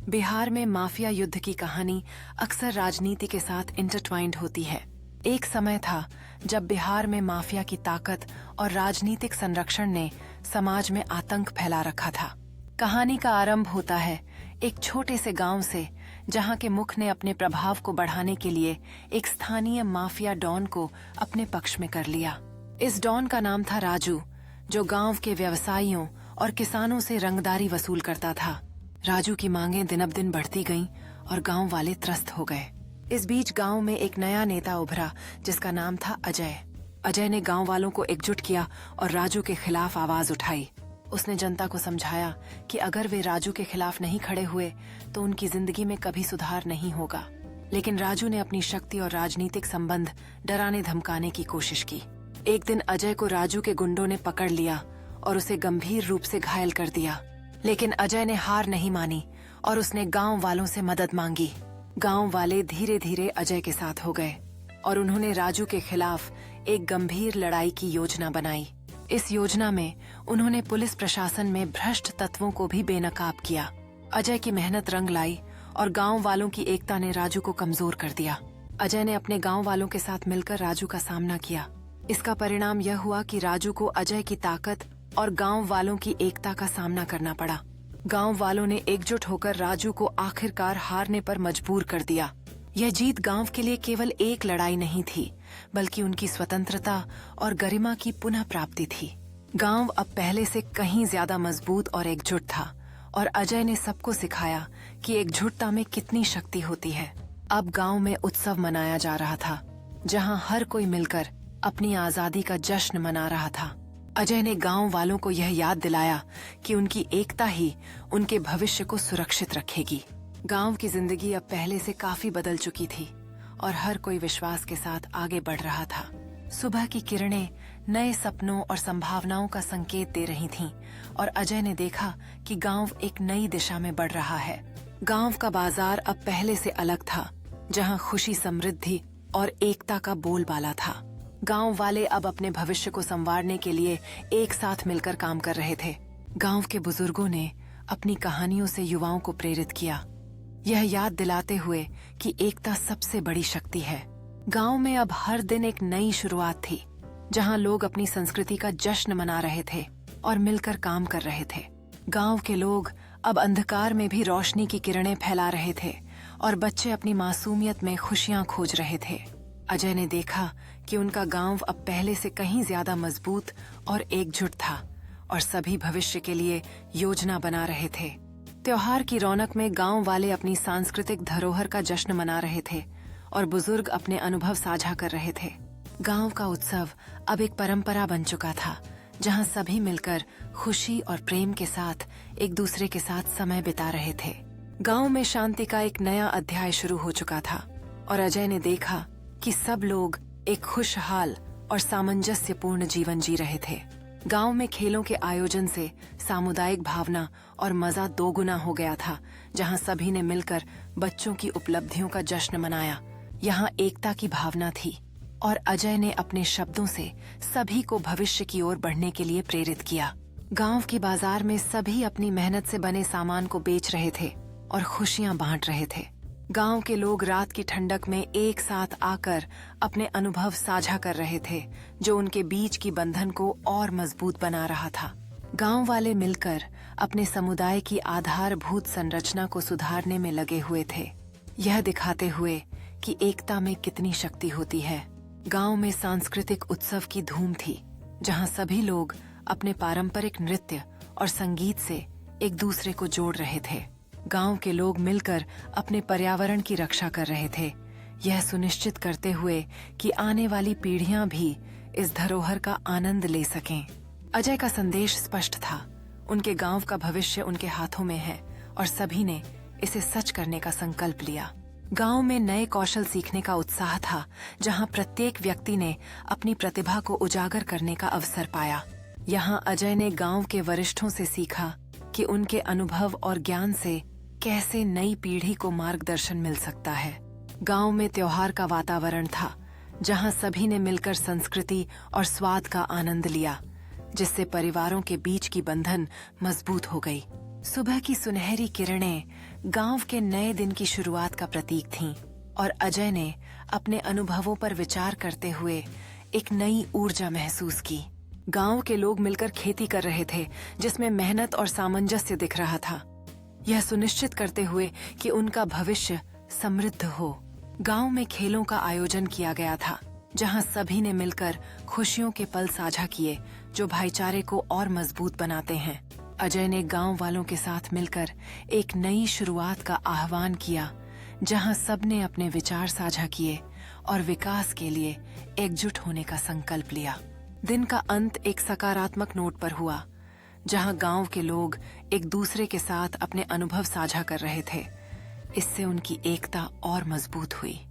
बिहार में माफिया युद्ध की कहानी अक्सर राजनीति के साथ इंटरट्वाइंड होती है। एक समय था जब बिहार में माफिया की ताकत और राजनीतिक संरक्षण ने समाज में आतंक फैला रखा था। कहानी का आरंभ होता है एक छोटे से गांव से, जहां के मुख ने अपने प्रभाव को बढ़ाने के लिए एक स्थानीय माफिया डॉन को अपने पक्ष में कर लिया। इस डॉन का नाम था राजू, जो गांव के व्यवसायियों और किसानों से रंगदारी वसूल करता था। राजू की मांगें दिन-ब-दिन बढ़ती गईं और गांव वाले त्रस्त हो गए। इस बीच गांव में एक नया नेता उभरा जिसका नाम था अजय। अजय ने गांव वालों को एकजुट किया और राजू के खिलाफ आवाज उठाई। उसने जनता को समझाया कि अगर वे राजू के खिलाफ नहीं खड़े हुए तो उनकी जिंदगी में कभी सुधार नहीं होगा। लेकिन राजू ने अपनी शक्ति और राजनीतिक संबंध डराने धमकाने की कोशिश की। एक दिन अजय को राजू के गुंडों ने पकड़ लिया और उसे गंभीर रूप से घायल कर दिया। लेकिन अजय ने हार नहीं मानी और उसने गांव वालों से मदद मांगी। गांव वाले धीरे धीरे अजय के साथ हो गए और उन्होंने राजू के खिलाफ एक गंभीर लड़ाई की योजना बनाई। इस योजना में उन्होंने पुलिस प्रशासन में भ्रष्ट तत्वों को भी बेनकाब किया। अजय की मेहनत रंग लाई और गांव वालों की एकता ने राजू को कमजोर कर दिया। अजय ने अपने गांव वालों के साथ मिलकर राजू का सामना किया। इसका परिणाम यह हुआ कि राजू को अजय की ताकत और गांव वालों की एकता का सामना करना पड़ा। गांव वालों ने एकजुट होकर राजू को आखिरकार हारने पर मजबूर कर दिया। यह जीत गांव के लिए केवल एक लड़ाई नहीं थी, बल्कि उनकी स्वतंत्रता और गरिमा की पुनः प्राप्ति थी। गांव अब पहले से कहीं ज्यादा मजबूत और एकजुट था और अजय ने सबको सिखाया कि एकजुटता में कितनी शक्ति होती है। अब गांव में उत्सव मनाया जा रहा था, जहां हर कोई मिलकर अपनी आजादी का जश्न मना रहा था। अजय ने गांव वालों को यह याद दिलाया कि उनकी एकता ही उनके भविष्य को सुरक्षित रखेगी। गांव की जिंदगी अब पहले से काफी बदल चुकी थी और हर कोई विश्वास के साथ आगे बढ़ रहा था। सुबह की किरणें नए सपनों और संभावनाओं का संकेत दे रही थीं और अजय ने देखा कि गांव एक नई दिशा में बढ़ रहा है। गांव का बाजार अब पहले से अलग था, जहां खुशी, समृद्धि और एकता का बोलबाला था। गांव वाले अब अपने भविष्य को संवारने के लिए एक साथ मिलकर काम कर रहे थे। गांव के बुजुर्गों ने अपनी कहानियों से युवाओं को प्रेरित किया, यह याद दिलाते हुए कि एकता सबसे बड़ी शक्ति है। गांव में अब हर दिन एक नई शुरुआत थी, जहां लोग अपनी संस्कृति का जश्न मना रहे थे और मिलकर काम कर रहे थे। गांव के लोग अब अंधकार में भी रोशनी की किरणें फैला रहे थे और बच्चे अपनी मासूमियत में खुशियां खोज रहे थे। अजय ने देखा कि उनका गांव अब पहले से कहीं ज्यादा मजबूत और एकजुट था और सभी भविष्य के लिए योजना बना रहे थे। त्योहार की रौनक में गांव वाले अपनी सांस्कृतिक धरोहर का जश्न मना रहे थे और बुजुर्ग अपने अनुभव साझा कर रहे थे। गांव का उत्सव अब एक परंपरा बन चुका था, जहां सभी मिलकर खुशी और प्रेम के साथ एक दूसरे के साथ समय बिता रहे थे। गांव में शांति का एक नया अध्याय शुरू हो चुका था और अजय ने देखा कि सब लोग एक खुशहाल और सामंजस्यपूर्ण जीवन जी रहे थे। गांव में खेलों के आयोजन से सामुदायिक भावना और मजा दोगुना हो गया था, जहां सभी ने मिलकर बच्चों की उपलब्धियों का जश्न मनाया। यहाँ एकता की भावना थी और अजय ने अपने शब्दों से सभी को भविष्य की ओर बढ़ने के लिए प्रेरित किया। गांव के बाजार में सभी अपनी मेहनत से बने सामान को बेच रहे थे और खुशियां बांट रहे थे। गांव के लोग रात की ठंडक में एक साथ आकर अपने अनुभव साझा कर रहे थे, जो उनके बीच की बंधन को और मजबूत बना रहा था। गांव वाले मिलकर अपने समुदाय की आधारभूत संरचना को सुधारने में लगे हुए थे, यह दिखाते हुए कि एकता में कितनी शक्ति होती है। गांव में सांस्कृतिक उत्सव की धूम थी, जहां सभी लोग अपने पारंपरिक नृत्य और संगीत से एक दूसरे को जोड़ रहे थे। गांव के लोग मिलकर अपने पर्यावरण की रक्षा कर रहे थे, यह सुनिश्चित करते हुए कि आने वाली पीढ़ियां भी इस धरोहर का आनंद ले सकें। अजय का संदेश स्पष्ट था, उनके गांव का भविष्य उनके हाथों में है और सभी ने इसे सच करने का संकल्प लिया। गांव में नए कौशल सीखने का उत्साह था, जहां प्रत्येक व्यक्ति ने अपनी प्रतिभा को उजागर करने का अवसर पाया। यहाँ अजय ने गांव के वरिष्ठों से सीखा कि उनके अनुभव और ज्ञान से कैसे नई पीढ़ी को मार्गदर्शन मिल सकता है। गांव में त्योहार का वातावरण था, जहां सभी ने मिलकर संस्कृति और स्वाद का आनंद लिया, जिससे परिवारों के बीच की बंधन मजबूत हो गई। सुबह की सुनहरी किरणें गांव के नए दिन की शुरुआत का प्रतीक थीं और अजय ने अपने अनुभवों पर विचार करते हुए एक नई ऊर्जा महसूस की। गांव के लोग मिलकर खेती कर रहे थे, जिसमें मेहनत और सामंजस्य दिख रहा था, यह सुनिश्चित करते हुए कि उनका भविष्य समृद्ध हो। गांव में खेलों का आयोजन किया गया था, जहां सभी ने मिलकर खुशियों के पल साझा किए, जो भाईचारे को और मजबूत बनाते हैं। अजय ने गांव वालों के साथ मिलकर एक नई शुरुआत का आह्वान किया, जहां सबने अपने विचार साझा किए और विकास के लिए एकजुट होने का संकल्प लिया। दिन का अंत एक सकारात्मक नोट पर हुआ, जहां गांव के लोग एक दूसरे के साथ अपने अनुभव साझा कर रहे थे। इससे उनकी एकता और मजबूत हुई।